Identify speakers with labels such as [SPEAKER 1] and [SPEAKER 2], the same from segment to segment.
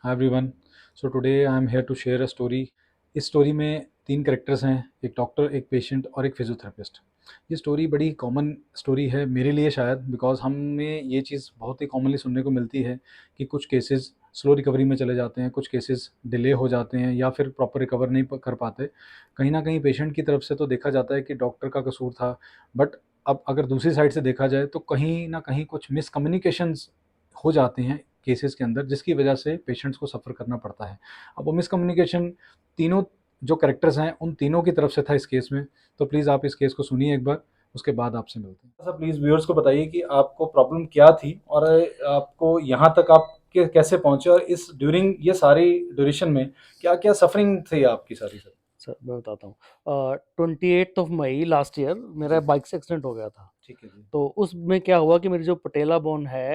[SPEAKER 1] Hi everyone. So today I am here to share a story. इस story में तीन characters हैं, एक डॉक्टर, एक पेशेंट और एक फिजियोथेरेपिस्ट। ये स्टोरी बड़ी कॉमन स्टोरी है मेरे लिए शायद, बिकॉज हमें ये चीज़ बहुत ही कॉमनली सुनने को मिलती है कि कुछ केसेस स्लो रिकवरी में चले जाते हैं, कुछ केसेस डिले हो जाते हैं या फिर प्रॉपर रिकवर नहीं कर पाते। कहीं ना कहीं पेशेंट की तरफ से तो देखा जाता है कि डॉक्टर का कसूर था, बट अब अगर दूसरी साइड से देखा जाए तो कहीं ना कहीं कुछ मिसकम्युनिकेशंस हो जाते हैं केसेस के अंदर, जिसकी वजह से पेशेंट्स को सफ़र करना पड़ता है। अब वो मिसकम्युनिकेशन तीनों जो कैरेक्टर्स हैं उन तीनों की तरफ से था इस केस में। तो प्लीज़ आप इस केस को सुनिए एक बार, उसके बाद आपसे मिलते हैं। सर प्लीज़ व्यूअर्स को बताइए कि आपको प्रॉब्लम क्या थी और आपको यहाँ तक आप कैसे पहुँचे, और इस ड्यूरिंग ये सारी ड्यूरेशन में क्या क्या सफरिंग थी आपकी सारी सर।
[SPEAKER 2] सर मैं बताता हूँ। 28 मई लास्ट ईयर मेरा
[SPEAKER 1] जी।
[SPEAKER 2] बाइक से एक्सीडेंट हो गया था।
[SPEAKER 1] ठीक है जी।
[SPEAKER 2] तो उसमें क्या हुआ कि मेरी जो पटेला बोन है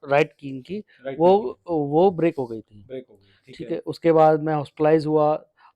[SPEAKER 2] राइट कीन की,
[SPEAKER 1] राइट
[SPEAKER 2] वो
[SPEAKER 1] नील की
[SPEAKER 2] वो ब्रेक हो गई थी।
[SPEAKER 1] ब्रेक हो गई, ठीक
[SPEAKER 2] ठीक
[SPEAKER 1] है।
[SPEAKER 2] है, उसके बाद मैं हॉस्पिटलाइज हुआ।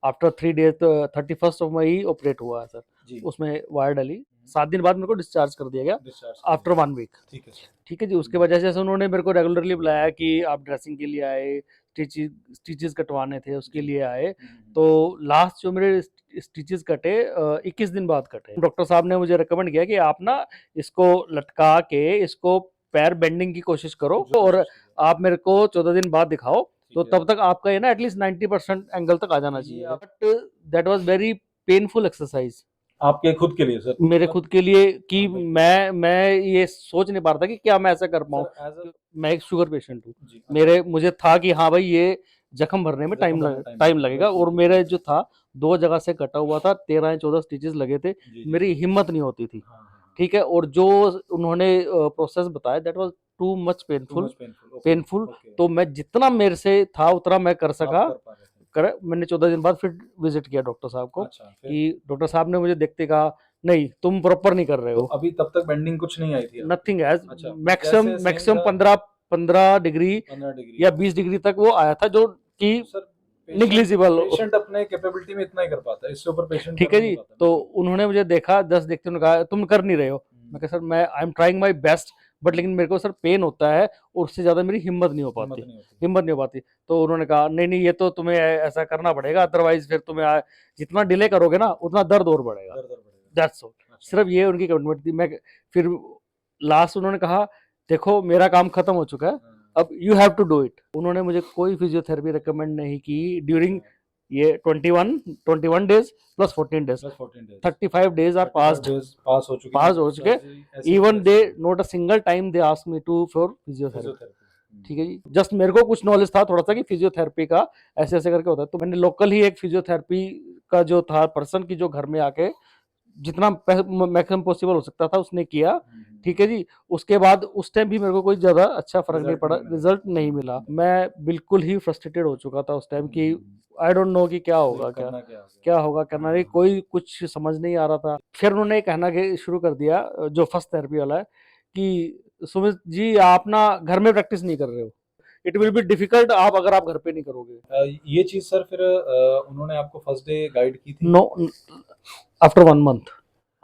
[SPEAKER 2] आफ्टर 3 डेज 31 मई ऑपरेट हुआ है सर।
[SPEAKER 1] जी।
[SPEAKER 2] उसमें वायर डली। 7 दिन बाद मेरे को डिस्चार्ज कर दिया गया
[SPEAKER 1] डिस्चार्ज कर
[SPEAKER 2] आफ्टर
[SPEAKER 1] दिया।
[SPEAKER 2] 1 वीक।
[SPEAKER 1] ठीक है सर।
[SPEAKER 2] ठीक है जी, उसके वजह से उन्होंने मेरे को रेगुलरली बुलाया कि आप ड्रेसिंग के लिए आए, स्टिचेस स्टिचेस कटवाने थे उसके
[SPEAKER 1] जी।
[SPEAKER 2] लिए आए। तो लास्ट जो मेरे स्टिचेस कटे 21 दिन बाद कटे। डॉक्टर साहब ने मुझे रिकमेंड किया कि आप ना इसको लटका के इसको पैर बेंडिंग की कोशिश करो और
[SPEAKER 1] कोशिश कीजिए।
[SPEAKER 2] आप मेरे को 14 दिन बाद दिखाओ। तो
[SPEAKER 1] ठीक है।
[SPEAKER 2] तब तक आपका ये ना एटलीस्ट 90% एंगल तक आ जाना
[SPEAKER 1] ये
[SPEAKER 2] चाहिए,
[SPEAKER 1] आप
[SPEAKER 2] but that was very painful exercise
[SPEAKER 1] आपके खुद के लिए सर,
[SPEAKER 2] मेरे
[SPEAKER 1] मतलब।
[SPEAKER 2] खुद के लिए कि
[SPEAKER 1] हाँ, बिल्कुल।
[SPEAKER 2] मैं ये सोच नहीं पा रहा था कि क्या मैं ऐसा कर पाऊँ।
[SPEAKER 1] सर एज़ अ
[SPEAKER 2] मैं एक शुगर पेशेंट हूँ।
[SPEAKER 1] जी, अच्छा।
[SPEAKER 2] मेरे मुझे था कि हाँ भाई, ये जख्म भरने में
[SPEAKER 1] ज़ख्म भरने में टाइम
[SPEAKER 2] टाइम
[SPEAKER 1] लगेगा,
[SPEAKER 2] लगेगा,
[SPEAKER 1] बिल्कुल,
[SPEAKER 2] और
[SPEAKER 1] बिल्कुल।
[SPEAKER 2] मेरा जो था 2 जगह से कटा हुआ था, 13 या 14 स्टिचेस लगे थे।
[SPEAKER 1] जी, जी,
[SPEAKER 2] मेरी
[SPEAKER 1] जी।
[SPEAKER 2] हिम्मत नहीं होती थी।
[SPEAKER 1] हाँ, हाँ, हाँ।
[SPEAKER 2] ठीक है, और जो उन्होंने प्रोसेस बताया that was too much
[SPEAKER 1] too
[SPEAKER 2] painful
[SPEAKER 1] much painful, okay,
[SPEAKER 2] painful.
[SPEAKER 1] Okay.
[SPEAKER 2] तो मैं जितना मेरे से था उतना मैं कर
[SPEAKER 1] आप
[SPEAKER 2] सका।
[SPEAKER 1] कर पा रहे थे।
[SPEAKER 2] कर मैंने 14 दिन बाद फिर विजिट किया डॉक्टर साहब को,
[SPEAKER 1] अच्छा, फिर?
[SPEAKER 2] कि डॉक्टर साहब ने मुझे देखते कहा, नहीं तुम प्रॉपर नहीं कर रहे
[SPEAKER 1] तो
[SPEAKER 2] हो।
[SPEAKER 1] अभी तब तक बेंडिंग कुछ नहीं आई थी आपकी?
[SPEAKER 2] नथिंग एज
[SPEAKER 1] अच्छा, फिर
[SPEAKER 2] मैक्सिमम
[SPEAKER 1] जैसे सेम
[SPEAKER 2] मैक्सिमम
[SPEAKER 1] था।
[SPEAKER 2] 15 डिग्री
[SPEAKER 1] 15 डिग्री।
[SPEAKER 2] या 20 डिग्री तक वो आया था, जो कि
[SPEAKER 1] तो सर पेशेंट
[SPEAKER 2] निग्लिजिबल।
[SPEAKER 1] पेशेंट अपने कैपेबिलिटी में इतना ही कर पाता है, इससे ऊपर पेशेंट कर
[SPEAKER 2] ठीक है
[SPEAKER 1] नहीं
[SPEAKER 2] जी,
[SPEAKER 1] पाता,
[SPEAKER 2] तो
[SPEAKER 1] बिल्कुल।
[SPEAKER 2] उन्होंने मुझे देखा, 10 देखते उन्होंने कहा तुम कर नहीं रहे हो। मैं कहा सर,
[SPEAKER 1] हुँ,
[SPEAKER 2] मैं I am trying my best, but लेकिन मेरे को सर पेन होता है और उससे ज़्यादा मेरी हिम्मत नहीं हो
[SPEAKER 1] हिम्मत
[SPEAKER 2] पाती।
[SPEAKER 1] नहीं होती।
[SPEAKER 2] हिम्मत नहीं हो पाती। तो उन्होंने कहा नहीं नहीं, ये तो तुम्हें ऐसा करना पड़ेगा, अदरवाइज फिर तुम्हें जितना डिले करोगे ना उतना दर्द और बढ़ेगा।
[SPEAKER 1] दर्द बढ़ेगा।
[SPEAKER 2] That's all.
[SPEAKER 1] अच्छा।
[SPEAKER 2] सिर्फ ये उनकी कमिटमेंट थी। मैं फिर लास्ट उन्होंने कहा, देखो मेरा काम खत्म हो चुका है,
[SPEAKER 1] हाँ।
[SPEAKER 2] अब you have to do it. उन्होंने मुझे कोई फिजियोथेरेपी रिकमेंड नहीं की ड्यूरिंग
[SPEAKER 1] अच्छा।
[SPEAKER 2] ये 21 days plus 14 days.
[SPEAKER 1] Plus 14 days.
[SPEAKER 2] 35 days are
[SPEAKER 1] 35
[SPEAKER 2] passed
[SPEAKER 1] days pass हो चुके हैं,
[SPEAKER 2] पास हो चुके।
[SPEAKER 1] सर्जरी ऐसी की
[SPEAKER 2] इवन दे
[SPEAKER 1] तैसी।
[SPEAKER 2] Not a single time they ask me to for physiotherapy.
[SPEAKER 1] Physiotherapy.
[SPEAKER 2] ठीक है जी, जस्ट मेरे को कुछ नॉलेज था थोड़ा सा कि फिजियोथेरेपी का ऐसे ऐसे करके होता है, तो मैंने लोकल ही एक फिजियोथेरेपी का जो था पर्सन की, जो घर में आके जितना मैक्सिमम पॉसिबल हो सकता था उसने किया। ठीक है जी, उसके बाद उस टाइम भी मेरे को कोई ज़्यादा अच्छा फ़र्क नहीं
[SPEAKER 1] रिजल्ट
[SPEAKER 2] पड़ा,
[SPEAKER 1] नहीं मिला।
[SPEAKER 2] रिजल्ट नहीं मिला।
[SPEAKER 1] नहीं।
[SPEAKER 2] मैं बिल्कुल ही फ्रस्ट्रेटेड हो चुका था उस टाइम कि आई डोंट नो कि क्या
[SPEAKER 1] फिर
[SPEAKER 2] होगा, क्या
[SPEAKER 1] करना क्या हो गया?
[SPEAKER 2] क्या होगा, करना नहीं, कोई कुछ समझ नहीं आ रहा था। फिर उन्होंने कहना कि शुरू कर दिया, जो फर्स्ट थेरेपी वाला है, कि सुमित जी आप ना घर में प्रैक्टिस नहीं कर रहे हो, इट विल बी डिफिकल्ट आप अगर आप घर पे नहीं करोगे।
[SPEAKER 1] ये चीज़ सर फिर उन्होंने आपको फर्स्ट डे गाइड की थी?
[SPEAKER 2] नो, आफ्टर 1 मंथ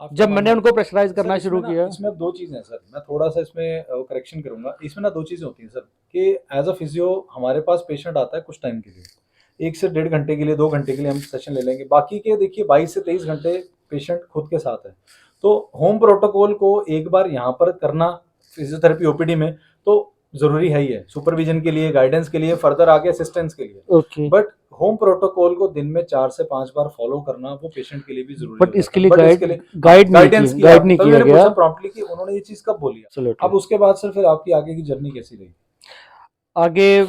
[SPEAKER 1] आफ्टर
[SPEAKER 2] जब
[SPEAKER 1] 1
[SPEAKER 2] मैंने
[SPEAKER 1] मंथ।
[SPEAKER 2] उनको प्रेशराइज
[SPEAKER 1] सर
[SPEAKER 2] करना
[SPEAKER 1] इसमें
[SPEAKER 2] शुरू
[SPEAKER 1] ना,
[SPEAKER 2] किया।
[SPEAKER 1] इसमें अब 2 चीज़ें हैं सर, मैं थोड़ा-सा इसमें करेक्शन करूँगा। इसमें ना 2 चीज़ें होती हैं सर, कि एज़ अ फिज़ियो हमारे पास पेशेंट आता है कुछ टाइम के लिए। 1 से डेढ़ घंटे के लिए, 2 घंटे के लिए हम सेशन ले लेंगे। बाकी के देखिए 22 से 23 घंटे पेशेंट खुद के साथ है। तो होम प्रोटोकॉल को एक बार यहाँ पर करना फिज़ियोथेरेपी ओपीडी में तो ज़रूरी है ही है, सुपरविज़न के लिए, गाइडेंस के लिए, फर्दर आगे असिस्टेंस के लिए।
[SPEAKER 2] ओके,
[SPEAKER 1] बट होम प्रोटोकॉल को दिन में 4 से 5 बार फॉलो करना वो पेशेंट के लिए भी ज़रूरी
[SPEAKER 2] बट
[SPEAKER 1] होता
[SPEAKER 2] इसके
[SPEAKER 1] था।
[SPEAKER 2] लिए
[SPEAKER 1] बट इसके लिए हाँ,
[SPEAKER 2] गाइड नहीं
[SPEAKER 1] गाइडेंस
[SPEAKER 2] किया,
[SPEAKER 1] की
[SPEAKER 2] गाइड
[SPEAKER 1] आपने,
[SPEAKER 2] नहीं
[SPEAKER 1] तभी
[SPEAKER 2] किया
[SPEAKER 1] मैंने
[SPEAKER 2] गया।
[SPEAKER 1] पूछा प्रॉम्प्टली कि उन्होंने ये चीज़ कब बोली?
[SPEAKER 2] एब्सोल्युटली।
[SPEAKER 1] अब उसके बाद सर फिर आपकी आगे की जर्नी कैसी रही?
[SPEAKER 2] आगे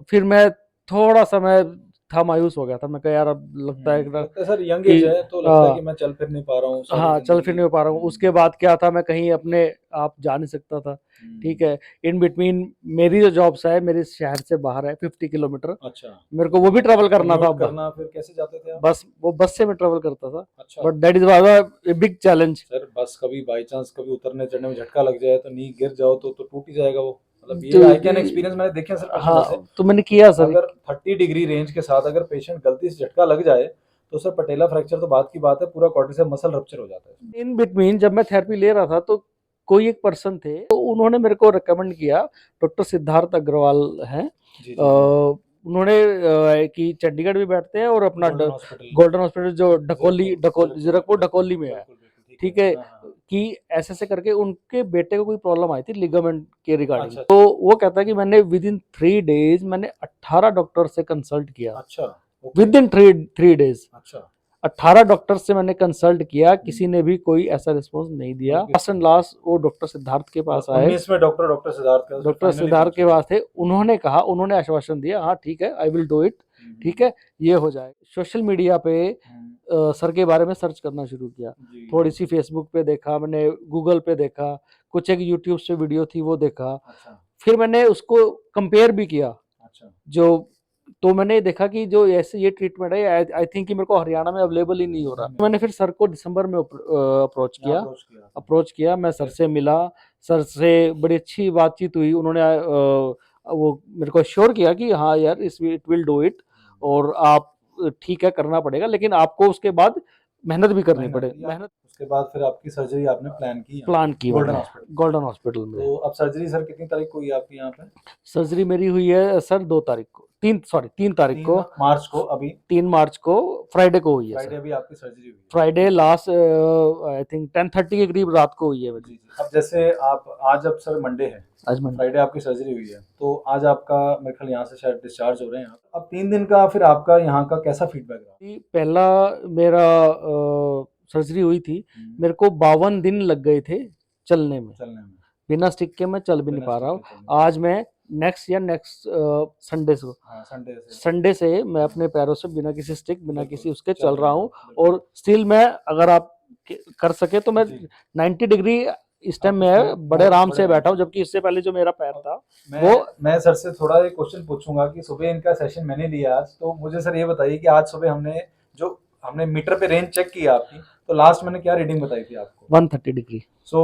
[SPEAKER 2] फिर मैं थोड़ा सा मैं था, मायूस हो गया था। मैं कहा यार अब लगता है ना
[SPEAKER 1] लगता है सर यंग
[SPEAKER 2] कि
[SPEAKER 1] एज है तो लगता है कि मैं चल फिर नहीं पा रहा हूँ, सारी
[SPEAKER 2] हाँ, चल फिर
[SPEAKER 1] ज़िंदगी।
[SPEAKER 2] नहीं पा रहा हूँ। उसके बाद क्या था, मैं कहीं अपने आप जा नहीं सकता था। ठीक है, इन बिटवीन मेरी जो जॉब्स है मेरे शहर से बाहर है 50 किलोमीटर।
[SPEAKER 1] अच्छा,
[SPEAKER 2] मेरे को वो भी ट्रेवल करना था।
[SPEAKER 1] कम्यूट करना, फिर कैसे जाते थे आप?
[SPEAKER 2] बस से मैं ट्रेवल करता था।
[SPEAKER 1] अच्छा।
[SPEAKER 2] But that is was a big challenge.
[SPEAKER 1] Sir बस कभी बाई चांस कभी उतरने चढ़ने में झटका लग जाए तो नी गिर जाओ तो टूट ही जाएगा वो। मतलब ये
[SPEAKER 2] तो
[SPEAKER 1] आई कैन एक्सपीरियंस, मैंने देखे हैं सर पेशेंट
[SPEAKER 2] हाँ,
[SPEAKER 1] ऐसे
[SPEAKER 2] तो मैंने
[SPEAKER 1] कि
[SPEAKER 2] किया सर।
[SPEAKER 1] अगर 30 डिग्री रेंज के साथ अगर पेशेंट गलती से झटका लग जाए तो सर पटेला फ्रैक्चर तो बात की बात है, पूरा कॉर्टिसेप मसल रप्चर हो जाता है।
[SPEAKER 2] इन बिटवीन जब मैं थेरेपी ले रहा था, तो कोई एक पर्सन थे, तो उन्होंने मेरे को रिकमेंड किया, डॉक्टर सिद्धार्थ अग्रवाल हैं।
[SPEAKER 1] जी, जी,
[SPEAKER 2] उन्होंने कि चंडीगढ़ भी बैठते हैं और अपना
[SPEAKER 1] गोल्डन हॉस्पिटल।
[SPEAKER 2] गोल्डन हॉस्पिटल जो ढकोली
[SPEAKER 1] ज़ीरकपुर,
[SPEAKER 2] जीरकपुर ढकोली में है,
[SPEAKER 1] बिल्कुल, बिल्कुल,
[SPEAKER 2] ठीक
[SPEAKER 1] है।
[SPEAKER 2] है,
[SPEAKER 1] हाँ, हाँ।
[SPEAKER 2] कि ऐसे करके उनके बेटे को कोई प्रॉब्लम आई थी लिगामेंट के रिगार्डिंग।
[SPEAKER 1] अच्छा,
[SPEAKER 2] तो वो कहता है कि मैंने विद इन 3 डेज मैंने 18 डॉक्टर से कंसल्ट किया,
[SPEAKER 1] अच्छा, okay,
[SPEAKER 2] with in three days
[SPEAKER 1] अच्छा,
[SPEAKER 2] 18 डॉक्टर से मैंने कंसल्ट किया, किसी ने भी कोई ऐसा रिस्पॉन्स नहीं दिया।
[SPEAKER 1] ओके।
[SPEAKER 2] लास्ट एंड लास्ट वो डॉक्टर सिद्धार्थ के पास आए,
[SPEAKER 1] 19 में डॉक्टर सिद्धार्थ का फिर
[SPEAKER 2] डॉक्टर
[SPEAKER 1] फाइनली
[SPEAKER 2] सिद्धार्थ
[SPEAKER 1] पहुंच
[SPEAKER 2] के
[SPEAKER 1] गए।
[SPEAKER 2] पास थे। उन्होंने आश्वासन दिया, हाँ ठीक है, आई विल डू इट, ठीक है, ये हो जाए। सोशल मीडिया पे सर के बारे में सर्च करना शुरू किया,
[SPEAKER 1] जी,
[SPEAKER 2] थोड़ी सी फेसबुक पे देखा मैंने, गूगल पे देखा, कुछ एक यूट्यूब से वीडियो थी वो देखा,
[SPEAKER 1] अच्छा,
[SPEAKER 2] फिर मैंने उसको कंपेयर भी किया।
[SPEAKER 1] अच्छा,
[SPEAKER 2] जो तो मैंने देखा कि जो ऐसे ये ट्रीटमेंट है, आई थिंक कि मेरे को हरियाणा में अवेलेबल ही नहीं हो रहा। मैंने फिर सर को दिसंबर में अप्रोच
[SPEAKER 1] यहाँ
[SPEAKER 2] किया,
[SPEAKER 1] अप्रोच किया।
[SPEAKER 2] मैं सर से मिला, सर से बड़ी अच्छी बातचीत हुई। उन्होंने वो मेरे को श्योर किया कि हाँ यार इस इट विल डू इट, और आप ठीक है करना पड़ेगा, लेकिन आपको उसके बाद मेहनत भी करनी
[SPEAKER 1] मेहनत
[SPEAKER 2] पड़ेगी।
[SPEAKER 1] की आप,
[SPEAKER 2] मेहनत
[SPEAKER 1] उसके बाद फिर आपकी सर्जरी आपने प्लान की यहाँ
[SPEAKER 2] प्लान की
[SPEAKER 1] गोल्डन
[SPEAKER 2] मैंने
[SPEAKER 1] हॉस्पिटल।
[SPEAKER 2] गोल्डन हॉस्पिटल में।
[SPEAKER 1] तो अब सर्जरी सर कितनी तारीख को हुई आपकी यहाँ पे?
[SPEAKER 2] सर्जरी मेरी हुई है सर 2 तारीख को, 3 तारीख को,
[SPEAKER 1] 3 मार्च को अभी,
[SPEAKER 2] 3 मार्च को, फ्राइडे को हुई है
[SPEAKER 1] फ्राइडे
[SPEAKER 2] सर।
[SPEAKER 1] अभी आपकी सर्जरी हुई है।
[SPEAKER 2] फ्राइडे लास्ट आई थिंक 10:30 के करीब रात को हुई है मेरी।
[SPEAKER 1] जी, जी। अब जैसे आप आज, अब सर मंडे है,
[SPEAKER 2] आज मंडे।
[SPEAKER 1] फ्राइडे आपकी सर्जरी हुई है, तो आज आपका मेरे ख्याल यहाँ से शायद डिस्चार्ज हो रहे हैं आप। अब 3 दिन का फिर आपका यहाँ का कैसा फीडबैक रहा?
[SPEAKER 2] कि पहला मेरा सर्जरी हुई थी, मेरे को 52 दिन लग गए थे चलने में,
[SPEAKER 1] चलने में,
[SPEAKER 2] बिना स्टिक के मैं चल भी नहीं
[SPEAKER 1] बिना
[SPEAKER 2] पा रहा
[SPEAKER 1] स्टिक
[SPEAKER 2] हूँ।
[SPEAKER 1] के चलने में।
[SPEAKER 2] आज मैं नेक्स्ट संडे से,
[SPEAKER 1] हाँ,
[SPEAKER 2] संडे से मैं अपने पैरों से बिना किसी स्टिक, बिना
[SPEAKER 1] बिल्कुल,
[SPEAKER 2] किसी उसके
[SPEAKER 1] चल
[SPEAKER 2] चल
[SPEAKER 1] रहे
[SPEAKER 2] रहा
[SPEAKER 1] हैं
[SPEAKER 2] हूँ।
[SPEAKER 1] आप, बिल्कुल।
[SPEAKER 2] और स्टिल मैं, अगर आप कर सके तो मैं
[SPEAKER 1] जी।
[SPEAKER 2] 90 डिग्री इस टाइम
[SPEAKER 1] आप
[SPEAKER 2] में
[SPEAKER 1] इस टाइम
[SPEAKER 2] बड़े आराम
[SPEAKER 1] बड़े
[SPEAKER 2] से
[SPEAKER 1] आराम
[SPEAKER 2] बैठा
[SPEAKER 1] से।
[SPEAKER 2] हूँ, जबकि इससे पहले जो मेरा पैर था
[SPEAKER 1] मैं
[SPEAKER 2] वो
[SPEAKER 1] मैं सर से थोड़ा एक क्वेश्चन पूछूंगा कि सुबह इनका सेशन मैंने लिया आज, तो मुझे सर ये बताइए कि आज सुबह हमने मीटर पे रेंज चेक की आपकी, तो लास्ट मैंने क्या रीडिंग बताई थी आपको?
[SPEAKER 2] 130 डिग्री।
[SPEAKER 1] सो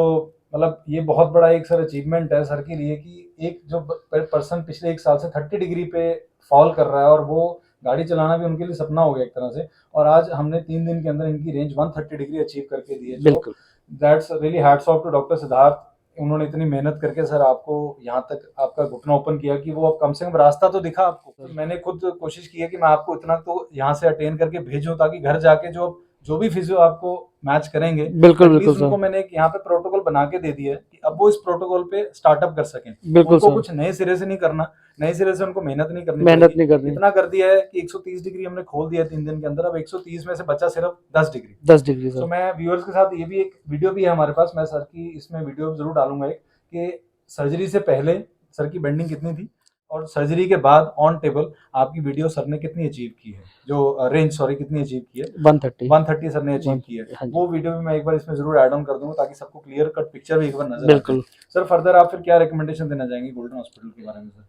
[SPEAKER 1] मतलब ये बहुत बड़ा एक सर अचीवमेंट है सर के लिए कि एक जो पर्सन पिछले 1 साल से 30 डिग्री पे फॉल कर रहा है, और वो गाड़ी चलाना भी उनके लिए सपना हो गया एक तरह से, और आज हमने 3 दिन के अंदर इनकी रेंज 130 डिग्री अचीव करके दी है। जो
[SPEAKER 2] बिल्कुल
[SPEAKER 1] that's really hats off to doctor Siddharth. उन्होंने इतनी मेहनत करके सर आपको यहाँ तक आपका घुटना ओपन किया कि वो अब कम से कम रास्ता तो दिखा आपको। तो मैंने खुद कोशिश की है कि मैं आपको इतना तो यहाँ से अटेन करके भेजूं, ताकि घर जाके जो भी फिजियो आपको मैच करेंगे,
[SPEAKER 2] बिल्कुल बिल्कुल
[SPEAKER 1] एटलीस्ट उनको
[SPEAKER 2] सर,
[SPEAKER 1] मैंने एक यहाँ पे प्रोटोकॉल बना के दे दिया है कि अब वो इस प्रोटोकॉल पे स्टार्टअप कर सकें।
[SPEAKER 2] बिल्कुल
[SPEAKER 1] उनको
[SPEAKER 2] सर,
[SPEAKER 1] कुछ नए सिरे से नहीं करना, नए सिरे से उनको मेहनत नहीं करनी
[SPEAKER 2] मेहनत
[SPEAKER 1] पड़ेगी।
[SPEAKER 2] नहीं करनी,
[SPEAKER 1] इतना कर दिया है कि 130 डिग्री हमने खोल दिया 3 दिन के अंदर, अब 130 में से बचा सिर्फ 10 डिग्री।
[SPEAKER 2] 10 degree
[SPEAKER 1] so
[SPEAKER 2] sir.
[SPEAKER 1] मैं व्यूअर्स के साथ ये भी एक वीडियो भी है हमारे पास, मैं सर की इसमें वीडियो जरूर डालूंगा एक, कि सर्जरी से पहले सर की बेंडिंग कितनी थी, और सर्जरी के बाद ऑन टेबल आपकी वीडियो सर ने कितनी अचीव की है, जो रेंज सॉरी कितनी अचीव की है,
[SPEAKER 2] 130
[SPEAKER 1] 130 सर ने अचीव की है।
[SPEAKER 2] हाँ जी,
[SPEAKER 1] वो वीडियो भी मैं एक बार इसमें जरूर ऐड ऑन कर दूंगा, ताकि सबको क्लियर कट पिक्चर भी एक बार नजर आ जाए।
[SPEAKER 2] बिल्कुल।
[SPEAKER 1] सर फर्दर आप फिर क्या रिकमेंडेशन देना चाहेंगे गोल्डन हॉस्पिटल के बारे में सर?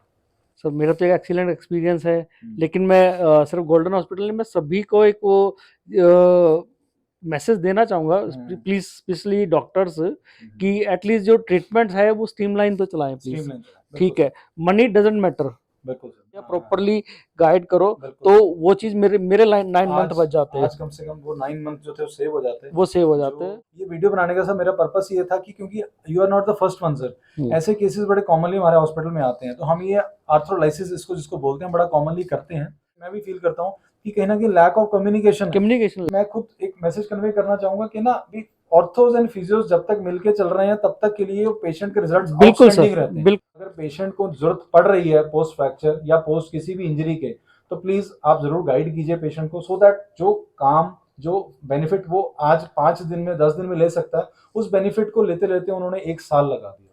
[SPEAKER 2] सर मेरा तो एक एक्सीलेंट एक्सपीरियंस है, लेकिन मैं सिर्फ गोल्डन हॉस्पिटल नहीं, मैं सभी को एक वो मैसेज देना चाहूँगा, प्लीज स्पेशली डॉक्टर्स, कि एटलीस्ट जो ट्रीटमेंट है वो स्ट्रीमलाइन तो चलाएं प्लीज,
[SPEAKER 1] स्ट्रीमलाइन,
[SPEAKER 2] ठीक है, मनी डजंट मैटर,
[SPEAKER 1] बिल्कुल सर,
[SPEAKER 2] प्रॉपरली गाइड करो,
[SPEAKER 1] बिल्कुल।
[SPEAKER 2] तो वो चीज मेरे 9 मंथ बच जाते हैं,
[SPEAKER 1] आज कम से कम वो 9 मंथ जो थे वो सेव हो जाते हैं।
[SPEAKER 2] वो सेव हो जाते हैं।
[SPEAKER 1] ये वीडियो बनाने का सर मेरा पर्पस ये था कि क्योंकि you are not the first one sir, ऐसे केसेस बड़े कॉमनली हमारे हॉस्पिटल में आते हैं, तो हम ये आर्थरोलाइसिस इसको जिसको बोलते हैं बड़ा कॉमनली करते हैं। मैं भी फील करता हूँ कि कहीं ना कहीं लैक ऑफ कम्युनिकेशन। मैं खुद एक मैसेज कन्वे करना चाहूंगा कि ना भी ऑर्थोज एंड फिजियोज जब तक मिलके चल रहे हैं तब तक के लिए पेशेंट के रिजल्ट्स आउटस्टैंडिंग रहते हैं। अगर पेशेंट को जरूरत पड़ रही है पोस्ट फ्रैक्चर या पोस्ट किसी भी इंजरी के, तो प्लीज आप जरूर गाइड कीजिए पेशेंट को, सो दैट जो बेनिफिट वो आज 5 दिन में 10 दिन में ले सकता है, उस बेनिफिट को लेते लेते उन्होंने 1 साल लगा दिया।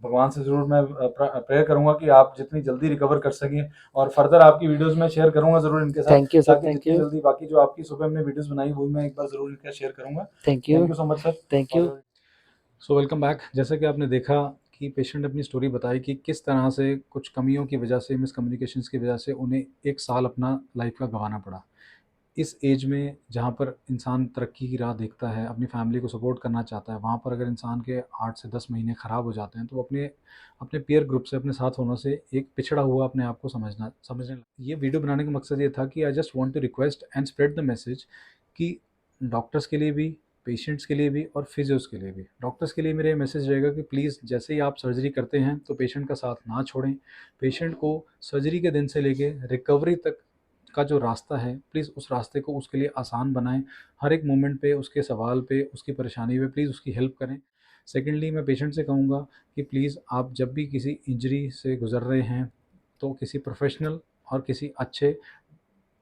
[SPEAKER 1] भगवान से जरूर मैं प्रेयर करूंगा कि आप जितनी जल्दी रिकवर कर सकें, और फर्दर आपकी वीडियोस में शेयर करूंगा जरूर इनके साथ।
[SPEAKER 2] थैंक यू सर,
[SPEAKER 1] ताकि जितनी जल्दी बाकी जो आपकी सुबह हमने वीडियोस बनाई वो मैं एक बार जरूर इनका शेयर करूंगा।
[SPEAKER 2] Thank you
[SPEAKER 1] so much sir,
[SPEAKER 2] thank you.
[SPEAKER 1] So welcome back. जैसा कि आपने देखा कि पेशेंट अपनी स्टोरी बताई कि किस तरह से कुछ कमियों की वजह से, मिसकम्युनिकेशंस की वजह से उन्हें 1 साल अपना लाइफ का गंवाना पड़ा। इस एज में जहाँ पर इंसान तरक्की की राह देखता है, अपनी फैमिली को सपोर्ट करना चाहता है, वहाँ पर अगर इंसान के 8 से 10 महीने ख़राब हो जाते हैं, तो अपने अपने पीयर ग्रुप से, अपने साथ होने से एक पिछड़ा हुआ अपने आप को समझने ये वीडियो बनाने का मकसद ये था कि I just want to request and spread the message कि डॉक्टर्स के लिए भी, पेशेंट्स के लिए भी और फिजियोज़ के लिए भी। डॉक्टर्स के लिए मेरा ये मैसेज रहेगा कि प्लीज़ जैसे ही आप सर्जरी करते हैं तो पेशेंट का साथ ना छोड़ें। पेशेंट को सर्जरी के दिन से लेके रिकवरी तक का जो रास्ता है, प्लीज़ उस रास्ते को उसके लिए आसान बनाएँ। हर एक मोमेंट पे उसके सवाल पे, उसकी परेशानी पे प्लीज़ उसकी हेल्प करें। सेकेंडली मैं पेशेंट से कहूँगा कि प्लीज़ आप जब भी किसी इंजरी से गुज़र रहे हैं, तो किसी प्रोफ़ेशनल और किसी अच्छे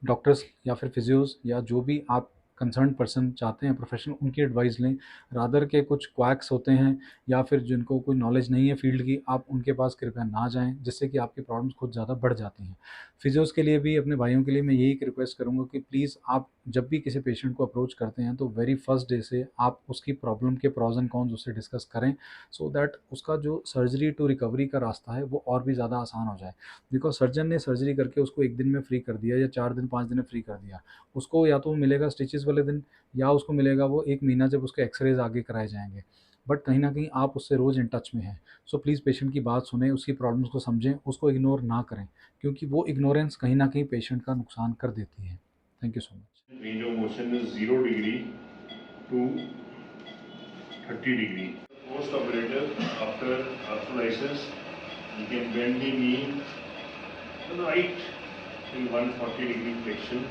[SPEAKER 1] डॉक्टर्स या फिर फिजियोज़ या जो भी आप कंसर्न पर्सन चाहते हैं प्रोफेशनल, उनकी एडवाइस लें। रादर के कुछ क्वैक्स होते हैं या फिर जिनको कोई नॉलेज नहीं है फील्ड की, आप उनके पास कृपया ना जाएं, जिससे कि आपकी प्रॉब्लम्स खुद ज़्यादा बढ़ जाती हैं। फिजियोज़ के लिए भी अपने भाइयों के लिए मैं यही रिक्वेस्ट करूँगा कि प्लीज़ आप जब भी किसी पेशेंट को अप्रोच करते हैं तो वेरी फर्स्ट डे से आप उसकी प्रॉब्लम के प्रॉज एंड कॉन्स उससे डिस्कस करें, सो दैट उसका जो सर्जरी टू रिकवरी का रास्ता है वो और भी ज़्यादा आसान हो जाए। बिकॉज सर्जन ने सर्जरी करके उसको एक दिन में फ्री कर दिया या 4 दिन 5 दिन में फ्री कर दिया, उसको या तो मिलेगा स्टिचेस वाले दिन या उसको मिलेगा वो 1 महीना जब उसके एक्सरेज आगे कराए जाएंगे। बट कहीं ना कहीं आप उससे रोज़ इन टच में हैं। सो प्लीज़ पेशेंट की बात सुने, उसकी प्रॉब्लम्स को समझें, उसको इग्नोर ना करें, क्योंकि वो इग्नोरेंस कहीं ना कहीं पेशेंट का नुकसान कर देती है। Thank you so much.
[SPEAKER 3] Range of motion is 0 degree to 30 degree. Post operative, after arthrolysis, you can bend the knee to the right till 140 degree flexion